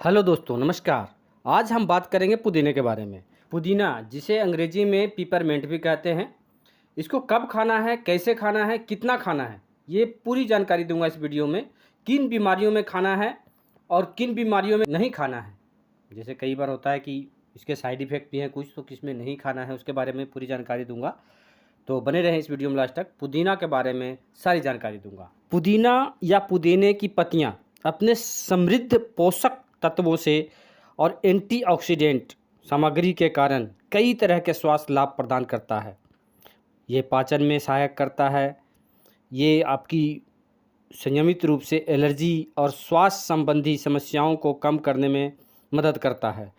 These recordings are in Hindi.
हेलो दोस्तों, नमस्कार। आज हम बात करेंगे पुदीने के बारे में। पुदीना, जिसे अंग्रेजी में पिपरमिंट भी कहते हैं, इसको कब खाना है, कैसे खाना है, कितना खाना है, ये पूरी जानकारी दूंगा इस वीडियो में। किन बीमारियों में खाना है और किन बीमारियों में नहीं खाना है। जैसे कई बार होता है कि इसके साइड इफ़ेक्ट भी हैं कुछ, तो किस में नहीं खाना है, उसके बारे में पूरी जानकारी दूंगा। तो बने रहें इस वीडियो में लास्ट तक। पुदीना के बारे में सारी जानकारी दूंगा। पुदीना या पुदीने की पत्तियां अपने समृद्ध पोषक तत्वों से और एंटीऑक्सीडेंट सामग्री के कारण कई तरह के स्वास्थ्य लाभ प्रदान करता है। ये पाचन में सहायक करता है। ये आपकी संयमित रूप से एलर्जी और स्वास्थ्य संबंधी समस्याओं को कम करने में मदद करता है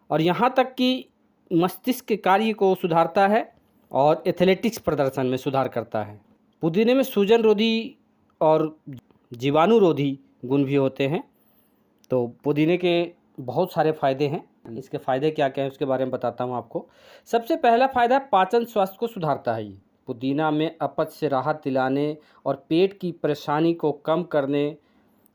और यहाँ तक कि मस्तिष्क के कार्य को सुधारता है और एथलेटिक्स प्रदर्शन में सुधार करता है। पुदीने में सूजन रोधी और जीवाणुरोधी गुण भी होते हैं। तो पुदीने के बहुत सारे फ़ायदे हैं। इसके फ़ायदे क्या क्या हैं उसके बारे में बताता हूँ आपको। सबसे पहला फ़ायदा, पाचन स्वास्थ्य को सुधारता है। ये पुदीना में अपच से राहत दिलाने और पेट की परेशानी को कम करने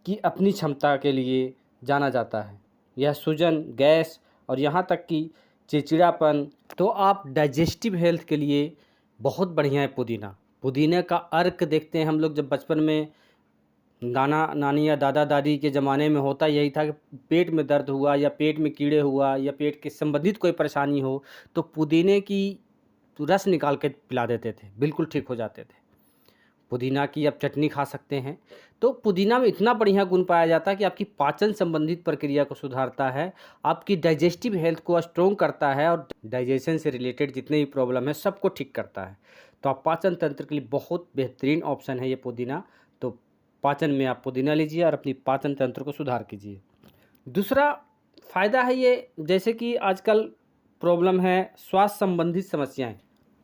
की अपनी क्षमता के लिए जाना जाता है। यह सूजन, गैस और यहाँ तक कि चिड़चिड़ापन, तो आप डाइजेस्टिव हेल्थ के लिए बहुत बढ़िया है पुदीना। पुदीने का अर्क देखते हैं हम लोग, जब बचपन में नाना नानी या दादा दादी के ज़माने में होता यही था कि पेट में दर्द हुआ या पेट में कीड़े हुआ या पेट के संबंधित कोई परेशानी हो तो पुदीने की रस निकाल के पिला देते थे, बिल्कुल ठीक हो जाते थे। पुदीना की आप चटनी खा सकते हैं। तो पुदीना में इतना बढ़िया गुण पाया जाता है कि आपकी पाचन संबंधित प्रक्रिया को सुधारता है, आपकी डाइजेस्टिव हेल्थ को स्ट्रॉन्ग करता है और डाइजेशन से रिलेटेड जितने भी प्रॉब्लम है सबको ठीक करता है। तो आप पाचन तंत्र के लिए बहुत बेहतरीन ऑप्शन है ये पुदीना। तो पाचन में आप पुदीना लीजिए और अपनी पाचन तंत्र को सुधार कीजिए। दूसरा फ़ायदा है ये, जैसे कि आजकल प्रॉब्लम है स्वास्थ्य संबंधित समस्याएं,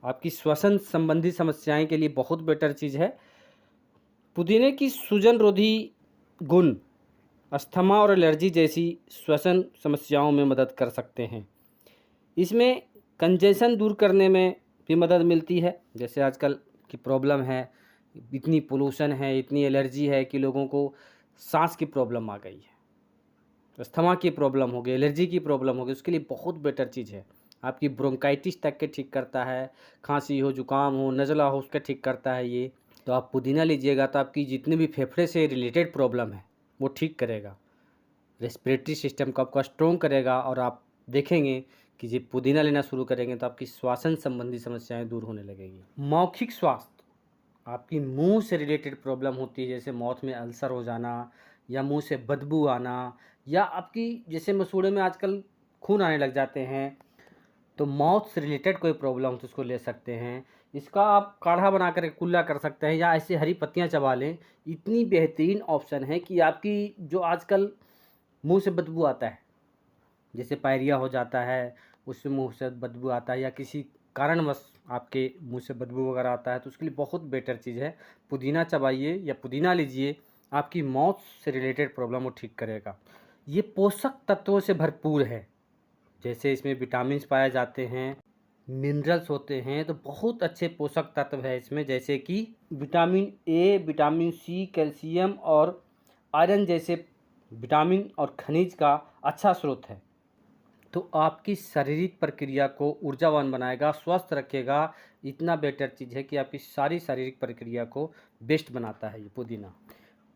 आपकी श्वसन संबंधी समस्याएं के लिए बहुत बेटर चीज़ है। पुदीने की सूजन रोधी गुण अस्थमा और एलर्जी जैसी श्वसन समस्याओं में मदद कर सकते हैं। इसमें कंजेशन दूर करने में भी मदद मिलती है। जैसे आजकल की प्रॉब्लम है, इतनी पोल्यूशन है, इतनी एलर्जी है कि लोगों को सांस की प्रॉब्लम आ गई है, अस्थमा की प्रॉब्लम हो गई, एलर्जी की प्रॉब्लम हो गई, उसके लिए बहुत बेटर चीज़ है। आपकी ब्रोंकाइटिस तक के ठीक करता है, खांसी हो, जुकाम हो, नज़ला हो, उसके ठीक करता है ये। तो आप पुदीना लीजिएगा तो आपकी जितनी भी फेफड़े से रिलेटेड प्रॉब्लम है वो ठीक करेगा, रेस्पिरेटरी सिस्टम को आपका स्ट्रॉन्ग करेगा और आप देखेंगे कि जब पुदीना लेना शुरू करेंगे तो आपकी श्वसन संबंधी समस्याएं दूर होने लगेगी। मौखिक स्वास्थ्य, आपकी मुंह से रिलेटेड प्रॉब्लम होती है, जैसे माउथ में अल्सर हो जाना या मुंह से बदबू आना, या आपकी जैसे मसूड़े में आजकल खून आने लग जाते हैं, तो माउथ से रिलेटेड कोई प्रॉब्लम तो उसको ले सकते हैं। इसका आप काढ़ा बना कर कुल्ला कर सकते हैं या ऐसे हरी पत्तियां चबा लें। इतनी बेहतरीन ऑप्शन है कि आपकी जो आजकल मुंह से बदबू आता है, जैसे पायरिया हो जाता है, उससे मुंह से बदबू आता है या किसी कारणवश आपके मुंह से बदबू वगैरह आता है, तो उसके लिए बहुत बेटर चीज़ है। पुदीना चबाइए या पुदीना लीजिए, आपकी माउथ से रिलेटेड प्रॉब्लम वो ठीक करेगा। ये पोषक तत्वों से भरपूर है, जैसे इसमें विटामिन्स पाए जाते हैं, मिनरल्स होते हैं, तो बहुत अच्छे पोषक तत्व है इसमें, जैसे कि vitamin A, vitamin C, calcium और आयरन जैसे विटामिन और खनिज का अच्छा स्रोत है। तो आपकी शारीरिक प्रक्रिया को ऊर्जावान बनाएगा, स्वस्थ रखेगा। इतना बेटर चीज़ है कि आपकी सारी शारीरिक प्रक्रिया को बेस्ट बनाता है ये पुदीना।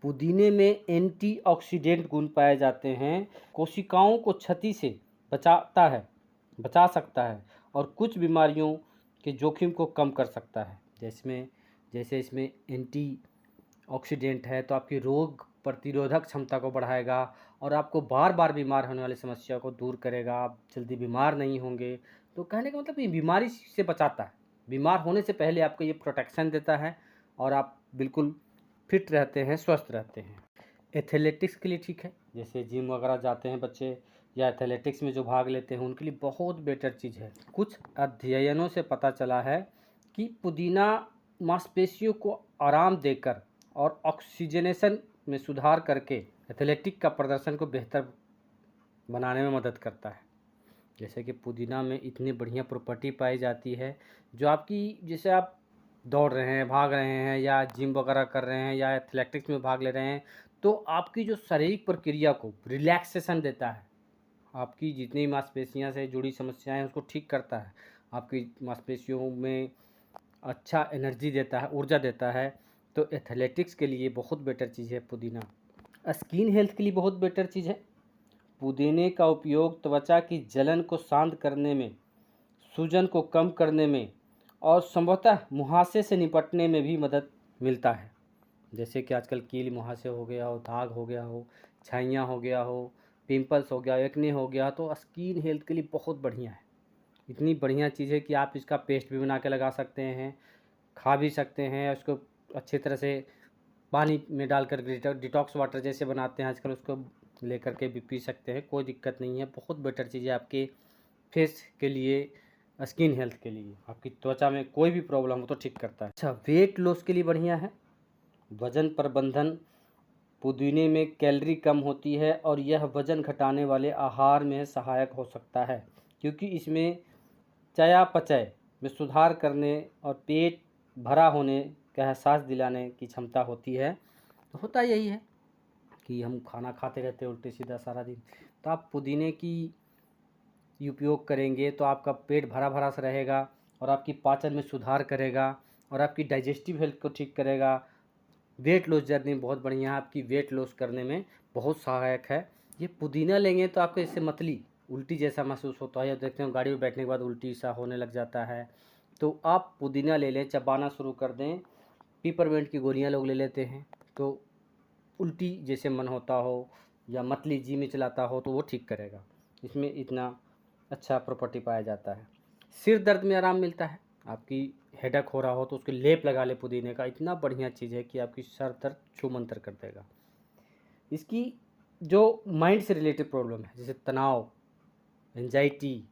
पुदीने में एंटीऑक्सीडेंट गुण पाए जाते हैं, कोशिकाओं को क्षति से बचा सकता है और कुछ बीमारियों के जोखिम को कम कर सकता है। जैसे इसमें एंटीऑक्सीडेंट है तो आपकी रोग प्रतिरोधक क्षमता को बढ़ाएगा और आपको बार बार बीमार होने वाली समस्या को दूर करेगा। आप जल्दी बीमार नहीं होंगे। तो कहने का मतलब ये बीमारी से बचाता है, बीमार होने से पहले आपको ये प्रोटेक्शन देता है और आप बिल्कुल फिट रहते हैं, स्वस्थ रहते हैं। एथलेटिक्स के लिए ठीक है, जैसे जिम वगैरह जाते हैं बच्चे या एथलेटिक्स में जो भाग लेते हैं उनके लिए बहुत बेटर चीज़ है। कुछ अध्ययनों से पता चला है कि पुदीना मांसपेशियों को आराम देकर और ऑक्सीजनेशन में सुधार करके एथलेटिक का प्रदर्शन को बेहतर बनाने में मदद करता है। जैसे कि पुदीना में इतनी बढ़िया प्रॉपर्टी पाई जाती है जो आपकी, जैसे आप दौड़ रहे हैं, भाग रहे हैं या जिम वगैरह कर रहे हैं या एथलेटिक्स में भाग ले रहे हैं, तो आपकी जो शारीरिक प्रक्रिया को रिलैक्सेशन देता है, आपकी जितनी मांसपेशियां से जुड़ी समस्याएं हैं उसको ठीक करता है, आपकी मांसपेशियों में अच्छा एनर्जी देता है, ऊर्जा देता है। तो एथलेटिक्स के लिए बहुत बेटर चीज़ है पुदीना। स्किन हेल्थ के लिए बहुत बेटर चीज़ है। पुदीने का उपयोग त्वचा की जलन को शांत करने में, सूजन को कम करने में और संभवतः मुहासे से निपटने में भी मदद मिलता है। जैसे कि आजकल कील मुहासे हो गया हो, दाग हो गया हो, छाइयाँ हो गया हो, पिंपल्स हो गया, एक्ने हो गया, तो स्किन हेल्थ के लिए बहुत बढ़िया है। इतनी बढ़िया चीज़ है कि आप इसका पेस्ट भी बना के लगा सकते हैं, खा भी सकते हैं। उसको अच्छी तरह से पानी में डालकर डिटॉक्स वाटर जैसे बनाते हैं आजकल, उसको लेकर के भी पी सकते हैं, कोई दिक्कत नहीं है। बहुत बेटर चीज़ है आपके फेस के लिए, स्किन हेल्थ के लिए। आपकी त्वचा में कोई भी प्रॉब्लम हो तो ठीक करता है। अच्छा, वेट लॉस के लिए बढ़िया है। वजन प्रबंधन, पुदीने में कैलोरी कम होती है और यह वजन घटाने वाले आहार में सहायक हो सकता है, क्योंकि इसमें चयापचय में सुधार करने और पेट भरा होने का एहसास दिलाने की क्षमता होती है। तो होता यही है कि हम खाना खाते रहते हैं उल्टे सीधा सारा दिन, तो आप पुदीने की उपयोग करेंगे तो आपका पेट भरा भरा सा रहेगा और आपकी पाचन में सुधार करेगा और आपकी डाइजेस्टिव हेल्थ को ठीक करेगा। वेट लॉस जर्नी बहुत बढ़िया है, आपकी वेट लॉस करने में बहुत सहायक है। ये पुदीना लेंगे तो आपको इससे मतली उल्टी जैसा महसूस होता है, या देखते हैं गाड़ी में बैठने के बाद उल्टी सा होने लग जाता है, तो आप पुदीना ले लें, चबाना शुरू कर दें। पिपरमेंट की गोलियां लोग ले लेते हैं, तो उल्टी जैसे मन होता हो या मतली जी में चलाता हो तो वो ठीक करेगा। इसमें इतना अच्छा प्रॉपर्टी पाया जाता है। सिर दर्द में आराम मिलता है, आपकी हेडेक हो रहा हो तो उसके लेप लगा ले पुदीने का, इतना बढ़िया चीज़ है कि आपकी सर दर्द छूमंतर कर देगा। इसकी जो माइंड से रिलेटेड प्रॉब्लम है, जैसे तनाव, एंजाइटी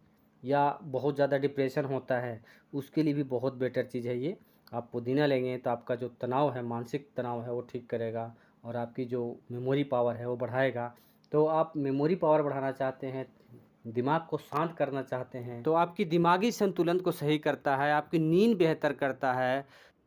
या बहुत ज़्यादा डिप्रेशन होता है, उसके लिए भी बहुत बेटर चीज़ है ये। आप पुदीना लेंगे तो आपका जो तनाव है, मानसिक तनाव है, वो ठीक करेगा और आपकी जो मेमोरी पावर है वो बढ़ाएगा। तो आप मेमोरी पावर बढ़ाना चाहते हैं, दिमाग को शांत करना चाहते हैं, तो आपकी दिमागी संतुलन को सही करता है, आपकी नींद बेहतर करता है।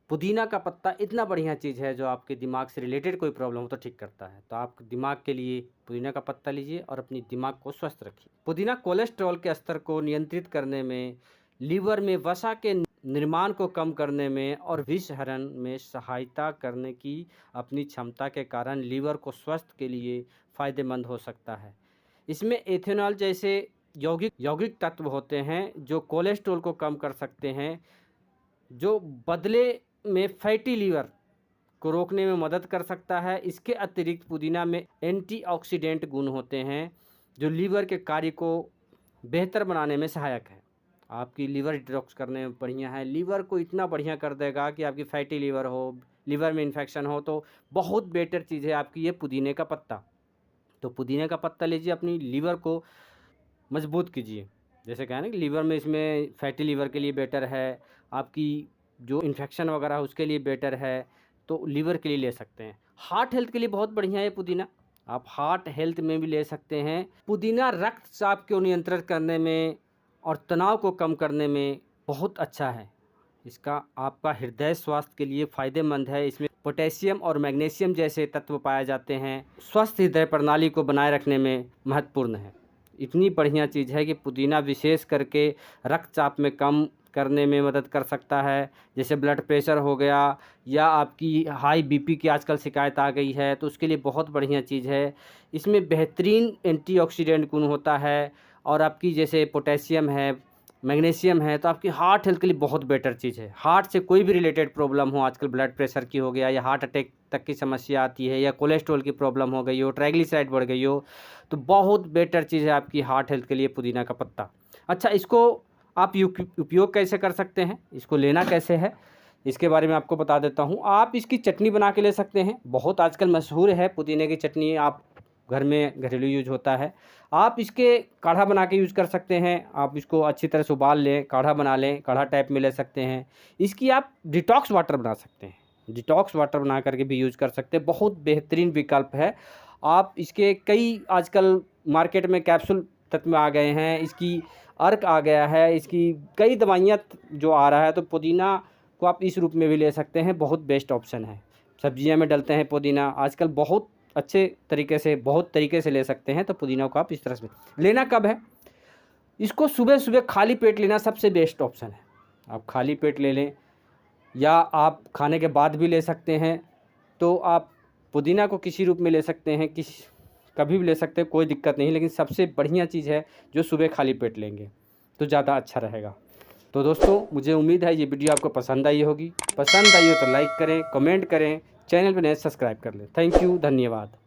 पुदीना का पत्ता इतना बढ़िया चीज़ है जो आपके दिमाग से रिलेटेड कोई प्रॉब्लम हो तो ठीक करता है। तो आप दिमाग के लिए पुदीना का पत्ता लीजिए और अपनी दिमाग को स्वस्थ रखिए। पुदीना कोलेस्ट्रॉल के स्तर को नियंत्रित करने में, लीवर में वसा के निर्माण को कम करने में और विषहरण में सहायता करने की अपनी क्षमता के कारण लीवर को स्वस्थ के लिए फ़ायदेमंद हो सकता है। इसमें एथेनॉल जैसे यौगिक तत्व होते हैं जो कोलेस्ट्रॉल को कम कर सकते हैं, जो बदले में फैटी लीवर को रोकने में मदद कर सकता है। इसके अतिरिक्त पुदीना में एंटीऑक्सीडेंट गुण होते हैं जो लीवर के कार्य को बेहतर बनाने में सहायक है। आपकी लीवर डिटॉक्स करने में बढ़िया है, लीवर को इतना बढ़िया कर देगा कि आपकी फैटी लीवर हो, लीवर में इन्फेक्शन हो, तो बहुत बेटर चीज़ है आपकी ये पुदीने का पत्ता। तो पुदीने का पत्ता लीजिए, अपनी लीवर को मजबूत कीजिए। जैसे कहा ना कि लीवर में, इसमें फैटी लीवर के लिए बेटर है, आपकी जो इन्फेक्शन वगैरह है उसके लिए बेटर है, तो लीवर के लिए ले सकते हैं। हार्ट हेल्थ के लिए बहुत बढ़िया है पुदीना, आप हार्ट हेल्थ में भी ले सकते हैं। पुदीना रक्तचाप को नियंत्रित करने में और तनाव को कम करने में बहुत अच्छा है। इसका आपका हृदय स्वास्थ्य के लिए फ़ायदेमंद है। इसमें पोटेशियम और मैग्नीशियम जैसे तत्व पाए जाते हैं, स्वस्थ हृदय प्रणाली को बनाए रखने में महत्वपूर्ण है। इतनी बढ़िया चीज़ है कि पुदीना विशेष करके रक्तचाप में कम करने में मदद कर सकता है। जैसे ब्लड प्रेशर हो गया या आपकी हाई बीपी की आजकल शिकायत आ गई है, तो उसके लिए बहुत बढ़िया चीज़ है। इसमें बेहतरीन एंटीऑक्सीडेंट गुण होता है और आपकी जैसे पोटेशियम है, मैग्नीशियम है, तो आपकी हार्ट हेल्थ के लिए बहुत बेटर चीज़ है। हार्ट से कोई भी रिलेटेड प्रॉब्लम हो, आजकल ब्लड प्रेशर की हो गया या हार्ट अटैक तक की समस्या आती है या कोलेस्ट्रॉल की प्रॉब्लम हो गई हो, ट्राइग्लिसराइड बढ़ गई हो, तो बहुत बेटर चीज़ है आपकी हार्ट हेल्थ के लिए पुदीना का पत्ता। अच्छा, इसको आप उपयोग कैसे कर सकते हैं, इसको लेना कैसे है, इसके बारे में आपको बता देता हूँ। आप इसकी चटनी बना के ले सकते हैं, बहुत आजकल मशहूर है पुदीने की चटनी, आप घर में घरेलू यूज होता है। आप इसके काढ़ा बना के यूज़ कर सकते हैं। आप इसको अच्छी तरह से उबाल लें, काढ़ा बना लें, काढ़ा टाइप में ले सकते हैं। इसकी आप डिटॉक्स वाटर बना सकते हैं, डिटॉक्स वाटर बना करके भी यूज़ कर सकते हैं, बहुत बेहतरीन विकल्प है। आप इसके कई आजकल मार्केट में कैप्सूल तक में आ गए हैं, इसकी अर्क आ गया है, इसकी कई दवाइयाँ जो आ रहा है, तो पुदीना को आप इस रूप में भी ले सकते हैं, बहुत बेस्ट ऑप्शन है। सब्जियां में डलते हैं पुदीना, आजकल बहुत अच्छे तरीके से, बहुत तरीके से ले सकते हैं। तो पुदीना को आप इस तरह से लेना कब है, इसको सुबह सुबह खाली पेट लेना सबसे बेस्ट ऑप्शन है। आप खाली पेट ले लें या आप खाने के बाद भी ले सकते हैं। तो आप पुदीना को किसी रूप में ले सकते हैं, कभी भी ले सकते हैं, कोई दिक्कत नहीं। लेकिन सबसे बढ़िया चीज़ है जो सुबह खाली पेट लेंगे तो ज़्यादा अच्छा रहेगा। तो दोस्तों, मुझे उम्मीद है ये वीडियो आपको पसंद आई होगी। पसंद आई हो तो लाइक करें, कमेंट करें, चैनल पर नए सब्सक्राइब कर लें। थैंक यू, धन्यवाद।